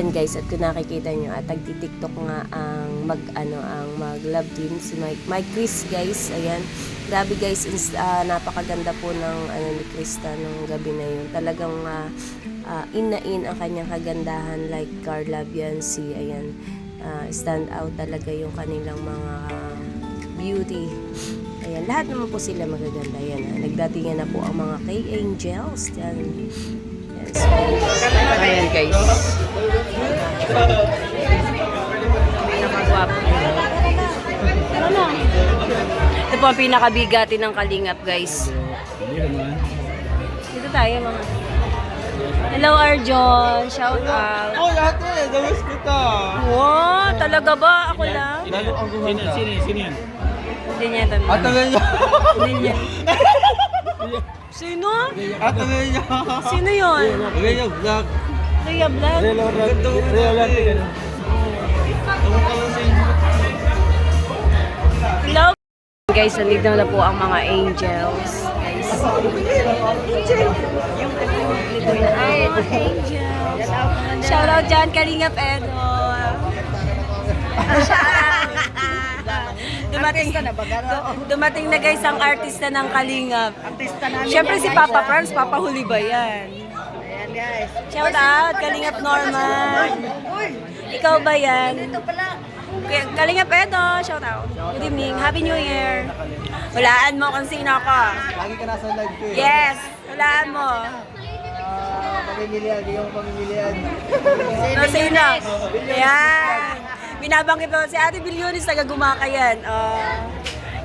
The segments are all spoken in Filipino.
Ayan guys, at kung nakikita nyo, at tagti-tiktok nga ang mag-love team, si Mike Chris guys. Ayan, grabe guys, napakaganda po ng ni Krista nung gabi na yun. Talagang in na in ang kanyang kagandahan, like Carla Bianci. Ayan, stand out talaga yung kanilang mga beauty. Ayan, lahat naman po sila magaganda. Ayan, nagdatingan na po ang mga K-Angels. Ayan, so, ayan guys. Pinakagwapo. Ito po ang pinakabigati ng Kalingap guys. Dito tayo mga. Hello Arjon, shout out. Oh, lahat eh, dawas kita. Wow, talaga ba? Ako lang? Sino yan? Hindi niya ito. Atagal niya. Hindi niya. Sino? Atagal niya. Sino yun? Rhea Vlog. Rhea Vlog? Rhea Vlog. Hello? Guys, nandito na po ang mga angels. Guys. Angels. Shout out dyan, Kalingap Edo. Dumating na guys ang artista ng Kalingap. Artista namin. Siyempre si Papa Franz, papahuli ba yan? Ayan guys. Shout out, Kalingap Norman. Ikaw ba yan? Ito pala. Kalingap Edo, shout out. Good evening, Happy New Year. Hulaan mo kung sino ako. Lagi ka nasa live ko eh. Yes, hulaan mo. Pamimilian, hindi yung pamimilian. Sino? Ayan. Binabanggit mo si Ate Bilyonis, taga Gumakayan.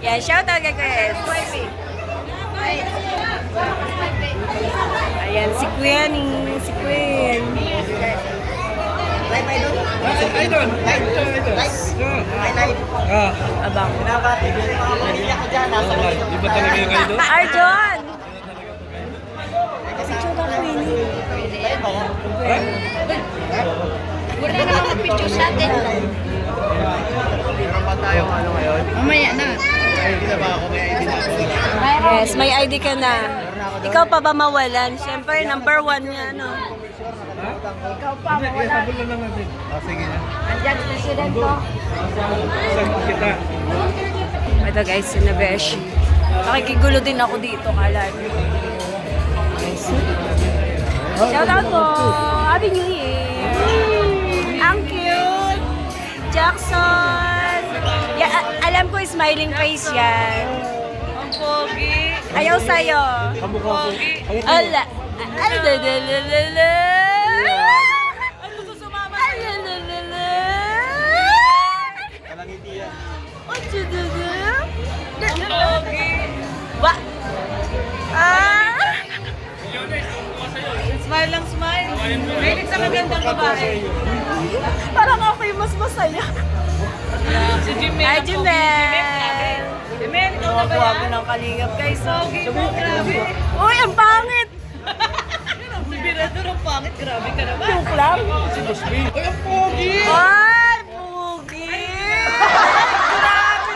Yan, shout out kay Chris. Ayan, si Queenie. Si Queen. Live idol. Idol. Live. Abang. Binabati ko yung mga pamilya ko dyan. Nasa live. Di ba talaga yung idol? Arjon! Picture ka, Queenie. Live ba yan? Wala na mga picture sa atin. Meron pa tayong ano ngayon? Mamaya na. Hindi na ba ako may ID na ako? Yes, may ID ka na. Ikaw pa ba mawalan? Siyempre, number 1 niya, no? Ikaw pa, wala. Sabon lang lang natin. Sige na. Andyan, president ko. Saan kita? Ito guys, si Nabeshi. Nakikigulo din ako dito, kala niyo. Shout out po! Happy New Year! Ang cute! Jackson! Alam ko, smiling face yan. Ang pogi. Ayaw sa'yo. Kamukha ko. Ala. Alalalala. Ano gusto sumama? Alalalala. Kalangiti yan. Ang pogi. Ba? Smile lang, smile. Mahilig sa magandang babae. Parang ako yung mas masaya. Si Jimmy. Hi, Jimel. Jimel, ikaw na ba yan? Ako ng Kalingap, guys. Pogi mo, grabe. Uy, ang pangit! Si Birador ang pangit. Grabe ka naman. Joke lang. Si Boss B. Ay, ang pogi! Ay, pogi! Grabe!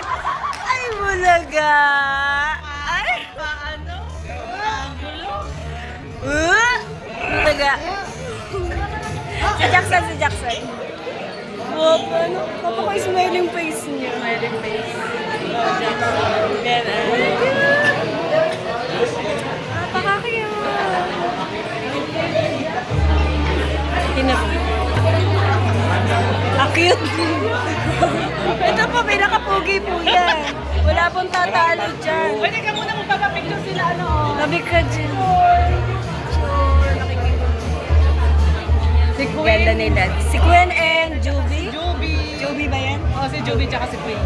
Ay, bulaga! Ay, Paano? bulaga! Si Jackson. Wow, ano? Napaka-smiling face niya. Smiling face. Yan, napaka-cute. Cute. Ito po, pinaka-pugi po yan. Wala pong tatalo dyan. Pwede ka muna magpapapicture sila ano. Labig ka dyan. Sure, nakikigulo. Si Ganda nila. Si Gwen and Juby. Joby. Juby ba yan? Oh, si Joby tsaka si Queen.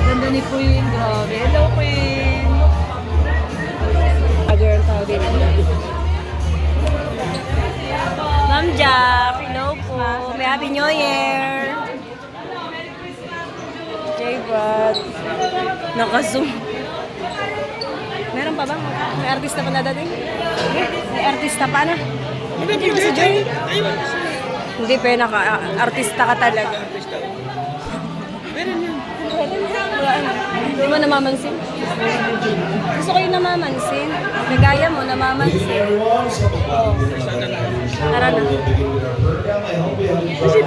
Ganda ni Queen. Grabe. Hello, Queen. Other ang tawag din. Ma'am Jack, hello po. May Happy New Year. J-Brad. Naka-zoom. Meron pa ba? May artista pa na dating? May artista pa na? Hindi si Joy. Hindi pa naka-artista ka talaga. Meron yun. Wala. Hindi mo namamansin? Gusto ko yung namamansin. Kagaya mo, namamansin. Oh. Tara na. Kasi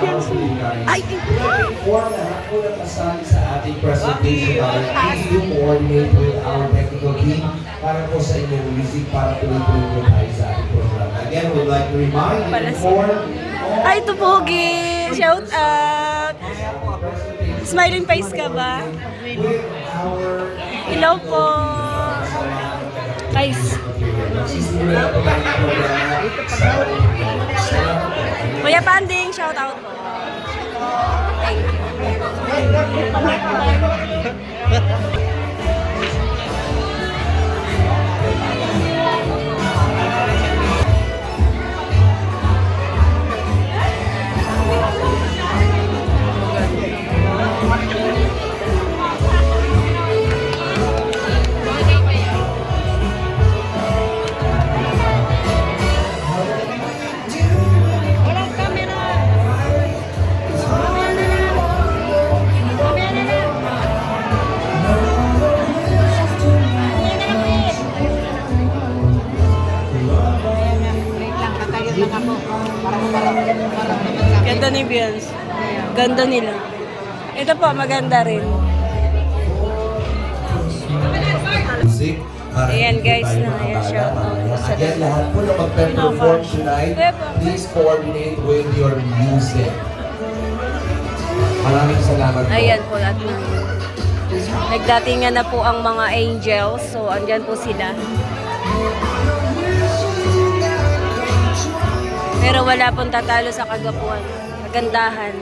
Ay, for lahat po na kasali sa ating presentation, please do coordinate with our technical team para po sa inyong music para tuloy-tuloy po tayo sa ating program. Again, we'd like to remind and inform Ay, Tupogi! Shout out! Smiling face ka ba? with our Hello po! Guys, sisimula po ng programa. Kuya Panding, shout out po. Thank you. Walang camera. Camera lang. Wait lang, katayo lang ako. Ganda ni Biels. Ganda nila. Ito po, maganda rin. Music. Para Ayan, hindi po guys, tayo na, makabala ayan, shout out mamaya. sa Again, lahat po na magpe-perform tonight, Kuya po. please coordinate with your music. Maraming salamat po. Ayan po, at nagdatingan na po ang mga angels. So, andyan po sila. Pero wala pong tatalo sa kagapuan. Kagandahan.